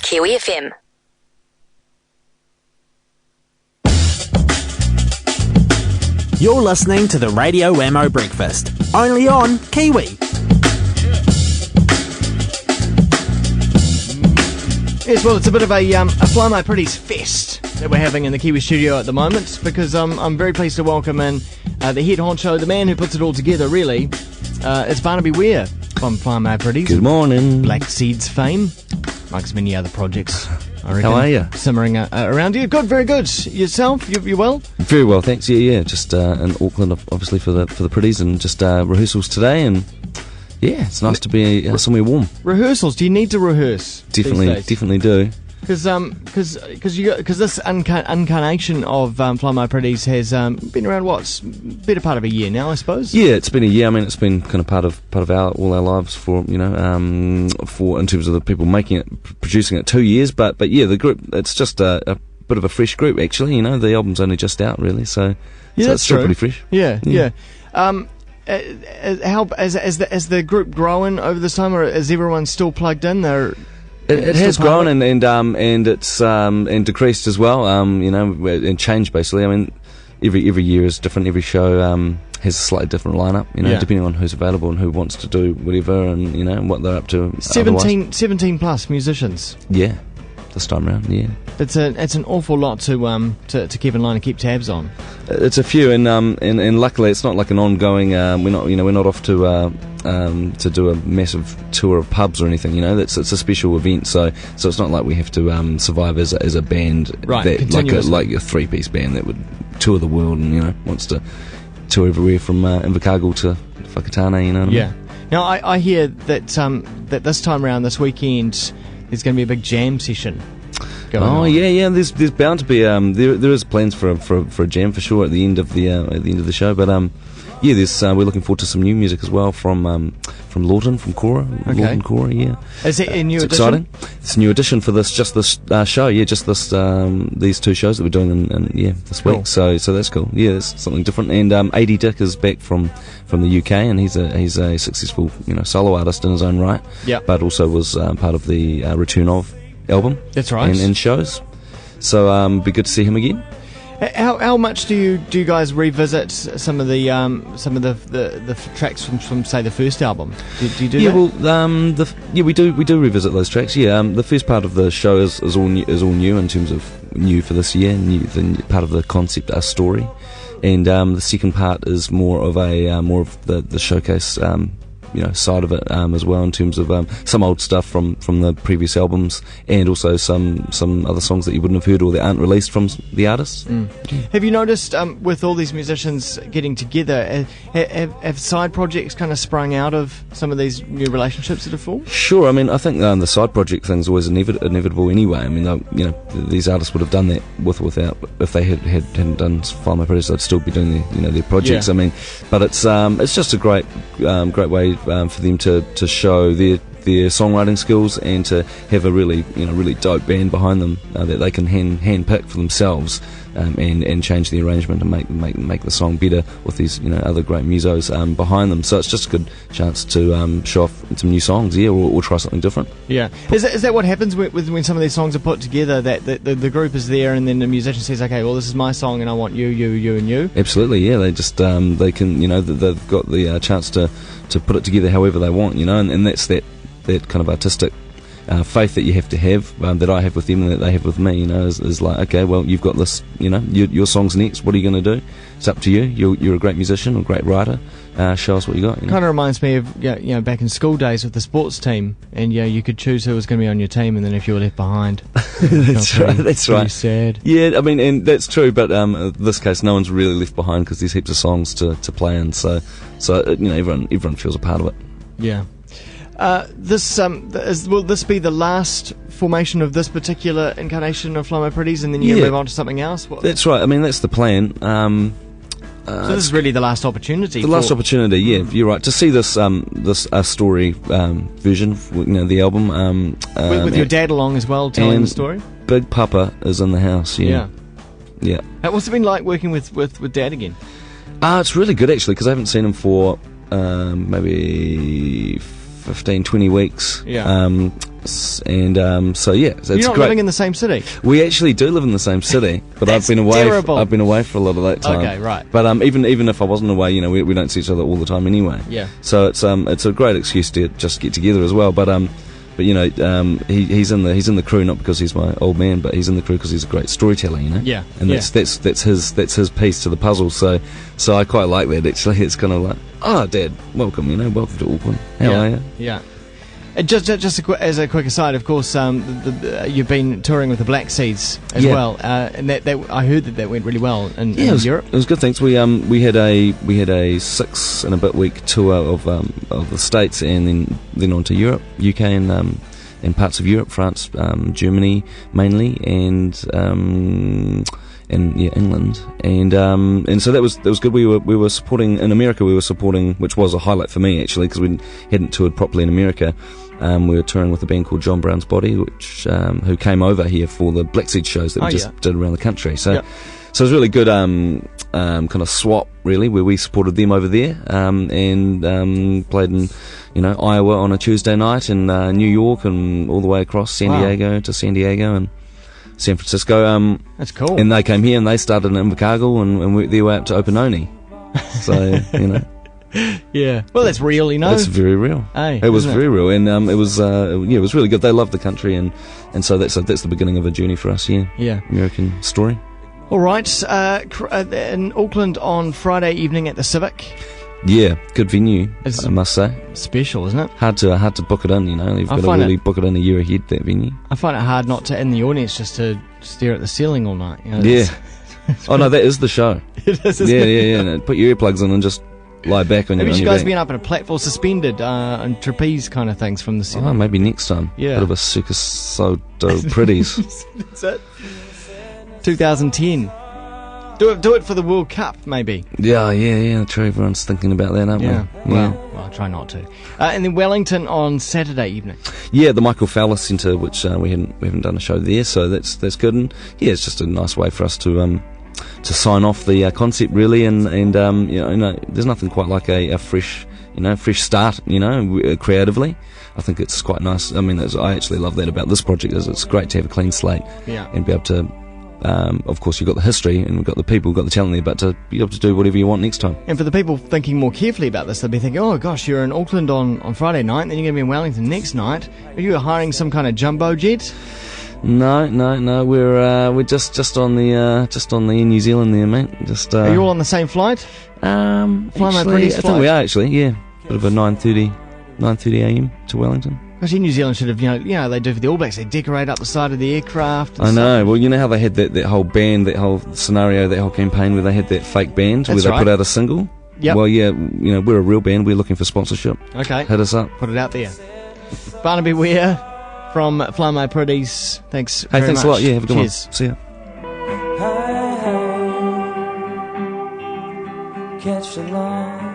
Kiwi FM. You're listening to the Radio Wammo Breakfast, only on Kiwi. Yes, well, it's a bit of a Fly My Pretties fest that we're having in the Kiwi studio at the moment, because I'm very pleased to welcome in the head honcho, the man who puts it all together, really. It's Barnaby Weir from Fly My Pretties. Good morning. Black Seeds fame, amongst many other projects, I reckon. How are you? Simmering around you. Good, very good. Yourself? You well? Very well, thanks. Yeah. Just in Auckland, obviously for the Pretties, and just rehearsals today, and yeah, it's nice to be somewhere warm. Rehearsals? Do you need to rehearse? Definitely do. Because this incarnation of Fly My Pretties has been around better part of a year now, I suppose. Yeah, it's been a year. I mean, it's been kind of part of all our lives for in terms of the people making it, producing it, 2 years. But yeah, the group, it's just a bit of a fresh group actually. You know, the album's only just out really, so it's still pretty fresh. Yeah. How has the group grown over this time, or is everyone still plugged in? It has grown and it's and decreased as well. And changed basically. I mean, every year is different. Every show has a slightly different lineup. Depending on who's available and who wants to do whatever, and what they're up to. 17 plus musicians. Yeah, this time around. Yeah, it's an awful lot to keep in line and keep tabs on. It's a few, and luckily it's not like an ongoing. We're not off to do a massive tour of pubs or anything. It's a special event, so it's not like we have to survive as a band, right? Like a three-piece band that would tour the world and wants to tour everywhere from Invercargill to Whakatane. Yeah. Now I hear that that this time around, this weekend, there's going to be a big jam session. Yeah. There's bound to be there is plans for a jam for sure at the end of the show, but we're looking forward to some new music as well from Lawton, from Cora. Okay. Lawton Cora, yeah. Is it a new it's edition? Exciting. It's a new edition for this show, these two shows that we're doing this Cool. week. So that's cool. Yeah, it's something different. And AD Dick is back from the UK, and he's a successful solo artist in his own right. Yeah. But also was part of the Return Of album. That's right. And shows. So be good to see him again. How much do you guys revisit some of the tracks from say the first album? Do you do that? Well, we do revisit those tracks. Yeah, the first part of the show is all new in terms of new for this year. Part of the concept, our story, and the second part is more of the showcase. Side of it as well, in terms of some old stuff from the previous albums, and also some other songs that you wouldn't have heard or that aren't released from the artists. Have you noticed with all these musicians getting together, have side projects kind of sprung out of some of these new relationships that have formed? Sure. I mean, I think the side project thing's always inevitable anyway. I mean, these artists would have done that without, if they hadn't done Fly My Pretties, they'd still be doing their projects. Yeah. I mean, but it's just a great way for them to show their songwriting skills, and to have a really dope band behind them that they can hand pick for themselves, and change the arrangement and make the song better with these other great musos behind them. So it's just a good chance to show off some new songs, or try something different. Yeah. Is that what happens when some of these songs are put together, that the group is there and then the musician says, okay, well, this is my song and I want you and you? Absolutely. Yeah. They just they can they've got the chance to put it together however they want, and that's that kind of artistic faith that you have to have, that I have with them and that they have with me, is like, okay, well, you've got this, your song's next, what are you going to do? It's up to you. You're a great musician or a great writer. Show us what you got. Kind of reminds me of back in school days with the sports team, and you could choose who was going to be on your team, and then if you were left behind, that's right. Sad. Yeah, I mean, and that's true, but in this case, no one's really left behind because there's heaps of songs to play in. So everyone feels a part of it. Yeah. Will this be the last formation of this particular incarnation of Fly My Pretties, and then you move on to something else? That's right. I mean, that's the plan. So this is really the last opportunity. Last opportunity, yeah. You're right. To see this story version, the album. With your dad along as well, telling the story. Big Papa is in the house. Yeah. What's it been like working with Dad again? It's really good actually, because I haven't seen him for maybe 15, 20 weeks. Yeah. So You're yeah, it's not great. living in the same city. We actually do live in the same city, but I've That's been away. terrible. I've been away for a lot of that time. Okay, right. But even if I wasn't away, we don't see each other all the time anyway. Yeah. So it's a great excuse to just get together as well. But he's in the crew not because he's my old man, but he's in the crew because he's a great storyteller. Yeah. And that's his piece to the puzzle. So I quite like that actually. It's kind of like, oh, Dad, welcome. Welcome to Auckland. How are you? Yeah. Just as a quick aside, of course, you've been touring with the Black Seeds as well, and that I heard that went really well in Europe. It was good. Thanks. We had a 6 and a bit week tour of the States, and then on to Europe, UK, and parts of Europe, France, Germany mainly, and England, and so that was good. We were supporting in America. We were supporting, which was a highlight for me actually, because we hadn't toured properly in America. We were touring with a band called John Brown's Body, which who came over here for the Black Seed shows that we just did around the country. So it was really good. Kind of swap really, where we supported them over there, and played in Iowa on a Tuesday night, and New York, and all the way across San Diego to San Diego and San Francisco. That's cool. And they came here and they started in Invercargill and worked their way up to Opanoni. So, Yeah. Well, that's real, It's very real. Hey, it was very real, and it was really good. They loved the country, and so that's the beginning of a journey for us. Yeah. American story. All right. In Auckland on Friday evening at the Civic. Yeah, good venue, I must say. Special, isn't it? Hard to book it in, You've got to really book it in a year ahead, that venue. I find it hard not to, in the audience, just to stare at the ceiling all night. Oh, no, that is the show. It is, Yeah. No, put your earplugs in and just lie back on your Have you back. guys been up at a platform suspended and trapeze kind of things from the ceiling? Oh, maybe next time. Yeah. Bit of a circus so Pretties. That's it. 2010. Do it for the World Cup, maybe. Yeah. True. Everyone's thinking about that, aren't we? Well, I'll try not to. And then Wellington on Saturday evening. Yeah, the Michael Fowler Centre, which we haven't done a show there, so that's good. And yeah, it's just a nice way for us to sign off the concept really, and there's nothing quite like a fresh start, creatively. I think it's quite nice. I mean, I actually love that about this project. Is it's great to have a clean slate and be able to. Of course, you've got the history and we've got the people, we've got the talent there, but to be able to do whatever you want next time. And for the people thinking more carefully about this, they'll be thinking, oh gosh, you're in Auckland on Friday night, then you're going to be in Wellington next night. Are you hiring some kind of jumbo jet? No. We're just on the Air New Zealand there, mate. Are you all on the same flight? Actually, I think we are actually. Yeah, bit of a 9:30 a.m. to Wellington. Because New Zealand should have, they do for the All Blacks. They decorate up the side of the aircraft. I know. Well, you know how they had that whole band, that whole scenario, that whole campaign where they had that fake band where they put out a single. Yep. Well, yeah, we're a real band. We're looking for sponsorship. Okay. Hit us up. Put it out there. Barnaby Weir from Fly Pretties. Thanks. Hey, thanks much. a lot. Yeah, have a good Cheers. one. See ya. Catch the line.